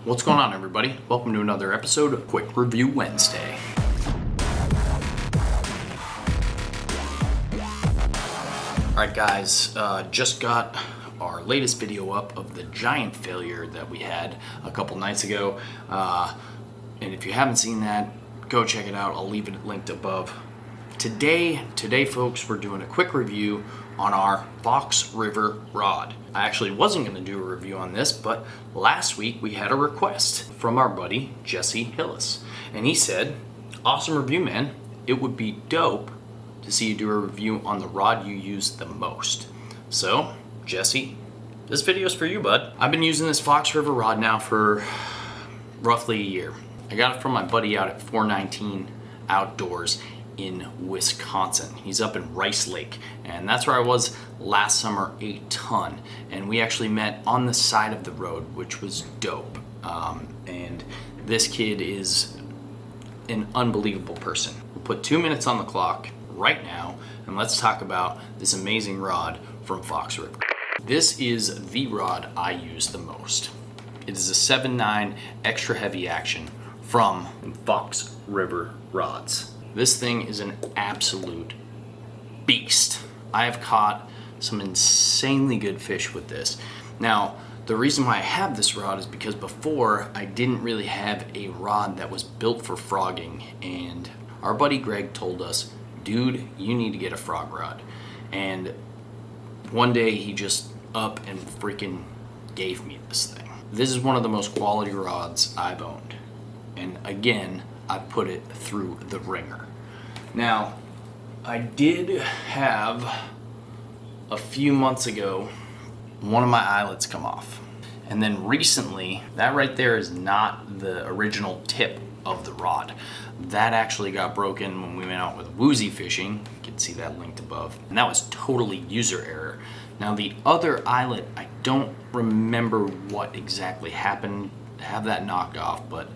What's going on, everybody? Welcome to another episode of Quick Review Wednesday. Alright guys, just got our latest video up of the giant failure that we had a couple nights ago. And if you haven't seen that, go check it out. I'll leave it linked above. Today folks, we're doing a quick review on our Fox River rod. I actually wasn't going to do a review on this, but last week we had a request from our buddy Jesse Hillis. And he said, awesome review, man. It would be dope to see you do a review on the rod you use the most. So, Jesse, this video's for you, bud. I've been using this Fox River rod now for roughly a year. I got it from my buddy out at 419 Outdoors in Wisconsin. He's up in Rice Lake, and that's where I was last summer a ton. And we actually met on the side of the road, which was dope. And this kid is an unbelievable person. We'll put 2 minutes on the clock right now, and let's talk about this amazing rod from Fox River. This is the rod I use the most. It is a 7.9 extra heavy action from Fox River rods. This thing is an absolute beast. I have caught some insanely good fish with this. Now, the reason why I have this rod is because before I didn't really have a rod that was built for frogging, and our buddy Greg told us, dude, you need to get a frog rod. And one day he just up and freaking gave me this thing. This is one of the most quality rods I've owned. And again, I put it through the ringer. Now, I did have a few months ago one of my eyelets come off. And then recently, that right there is not the original tip of the rod. That actually got broken when we went out with woozy fishing. You can see that linked above. And that was totally user error. Now the other eyelet, I don't remember what exactly happened to have that knocked off, but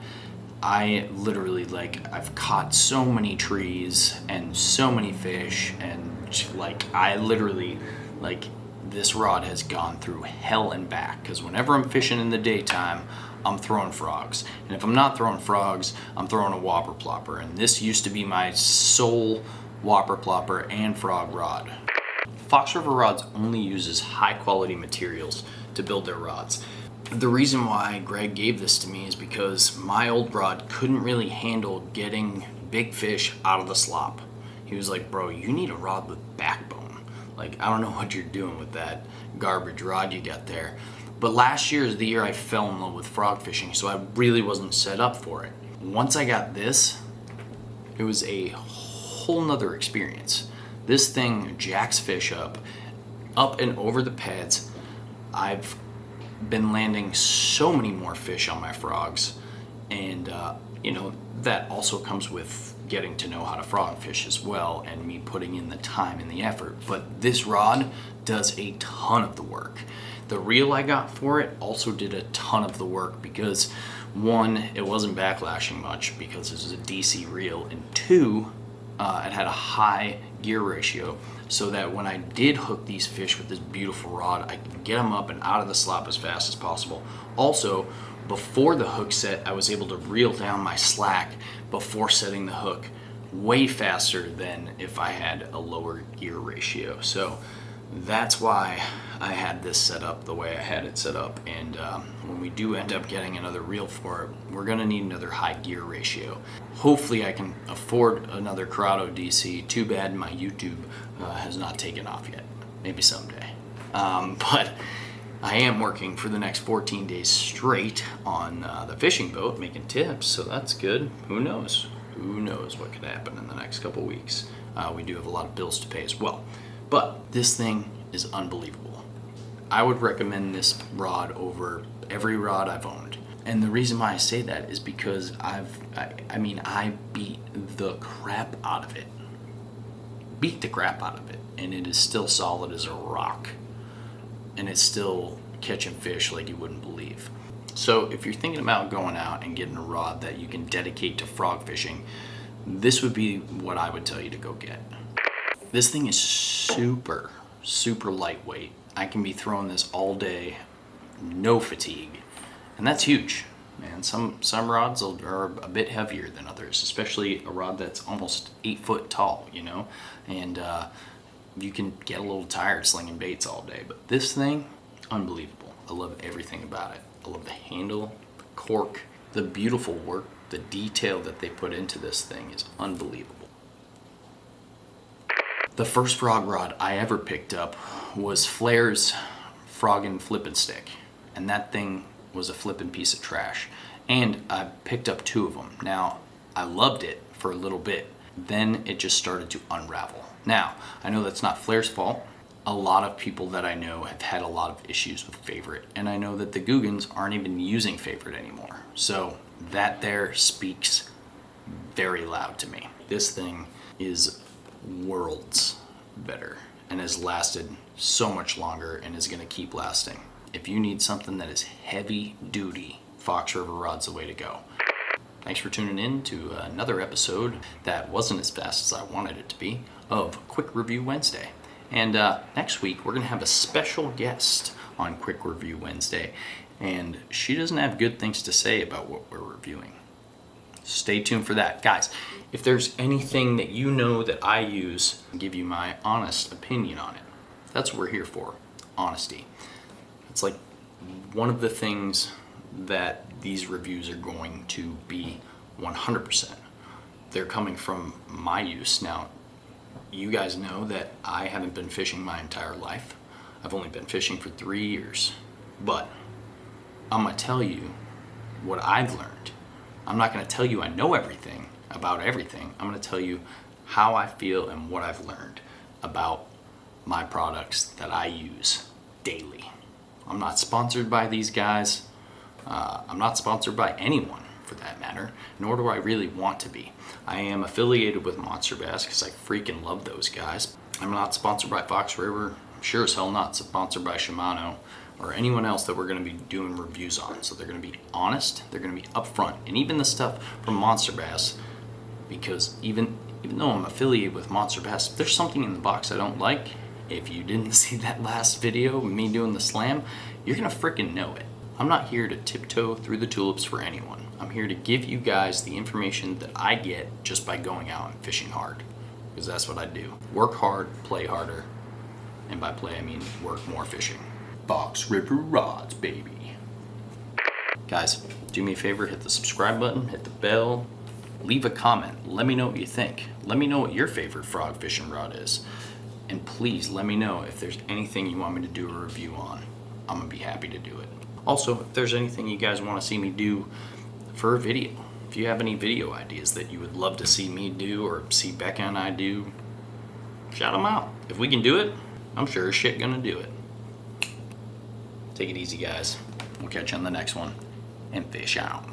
I literally, I've caught so many trees and so many fish, and I literally, this rod has gone through hell and back, because whenever I'm fishing in the daytime, I'm throwing frogs. And if I'm not throwing frogs, I'm throwing a whopper plopper. And this used to be my sole whopper plopper and frog rod. Fox River Rods only uses high quality materials to build their rods. The reason why Greg gave this to me is because my old rod couldn't really handle getting big fish out of the slop. He was like, bro, you need a rod with backbone. I don't know what you're doing with that garbage rod you got there. But last year is the year I fell in love with frog fishing, so I really wasn't set up for it. Once I got this, it was a whole nother experience. This thing jacks fish up and over the pads. I've been landing so many more fish on my frogs, and that also comes with getting to know how to frog fish as well, and me putting in the time and the effort. But this rod does a ton of the work. The reel I got for it also did a ton of the work, because one, it wasn't backlashing much because this is a DC reel, and two, it had a high gear ratio, so that when I did hook these fish with this beautiful rod, I could get them up and out of the slop as fast as possible. Also, before the hook set, I was able to reel down my slack before setting the hook way faster than if I had a lower gear ratio. So that's why I had this set up the way I had it set up. And when we do end up getting another reel for it, we're gonna need another high gear ratio. Hopefully I can afford another Corrado DC. Too bad my YouTube has not taken off yet. Maybe someday. But I am working for the next 14 days straight on the fishing boat, making tips, so that's good. Who knows? Who knows what could happen in the next couple weeks. We do have a lot of bills to pay as well. But this thing is unbelievable. I would recommend this rod over every rod I've owned. And the reason why I say that is because I beat the crap out of it. Beat the crap out of it. And it is still solid as a rock. And it's still catching fish like you wouldn't believe. So if you're thinking about going out and getting a rod that you can dedicate to frog fishing, this would be what I would tell you to go get. This thing is super, super lightweight. I can be throwing this all day, no fatigue. And that's huge. and some rods are a bit heavier than others, especially a rod that's almost 8 foot tall, you know, and you can get a little tired slinging baits all day. But this thing, unbelievable. I love everything about it. I love the handle, the cork, the beautiful work, the detail that they put into this thing is unbelievable. The first frog rod I ever picked up was Flair's Froggin' Flippin' Stick, and that thing was a flippin' piece of trash. And I picked up 2 of them. Now, I loved it for a little bit, then it just started to unravel. Now, I know that's not Flair's fault. A lot of people that I know have had a lot of issues with Favorite, and I know that the Googans aren't even using Favorite anymore. So that there speaks very loud to me. This thing is worlds better and has lasted so much longer and is going to keep lasting. If you need something that is heavy duty, Fox River Rod's the way to go. Thanks for tuning in to another episode that wasn't as fast as I wanted it to be of Quick Review Wednesday. And next week we're going to have a special guest on Quick Review Wednesday, and she doesn't have good things to say about what we're reviewing. Stay tuned for that. Guys, if there's anything that you know that I use, I'll give you my honest opinion on it. That's what we're here for, honesty. It's like one of the things that these reviews are going to be 100%. They're coming from my use. Now, you guys know that I haven't been fishing my entire life. I've only been fishing for 3 years. But I'm going to tell you what I've learned. I'm not going to tell you I know everything about everything. I'm going to tell you how I feel and what I've learned about my products that I use daily. I'm not sponsored by these guys. I'm not sponsored by anyone for that matter, nor do I really want to be. I am affiliated with Monsterbassco because I freaking love those guys. I'm not sponsored by Fox River. I'm sure as hell not sponsored by Shimano or anyone else that we're going to be doing reviews on. So they're going to be honest, they're going to be upfront, and even the stuff from Monsterbass, because even though I'm affiliated with Monsterbass, if there's something in the box I don't like, if you didn't see that last video of me doing the slam, you're going to freaking know it. I'm not here to tiptoe through the tulips for anyone. I'm here to give you guys the information that I get just by going out and fishing hard, because that's what I do. Work hard, play harder, and by play I mean work more fishing. Fox River Rods, baby. Guys, do me a favor, hit the subscribe button, hit the bell, leave a comment. Let me know what you think. Let me know what your favorite frog fishing rod is. And please let me know if there's anything you want me to do a review on. I'm gonna be happy to do it. Also, if there's anything you guys want to see me do for a video, if you have any video ideas that you would love to see me do or see Becca and I do, shout them out. If we can do it, I'm sure as shit gonna do it. Take it easy, guys. We'll catch you on the next one, and fish out.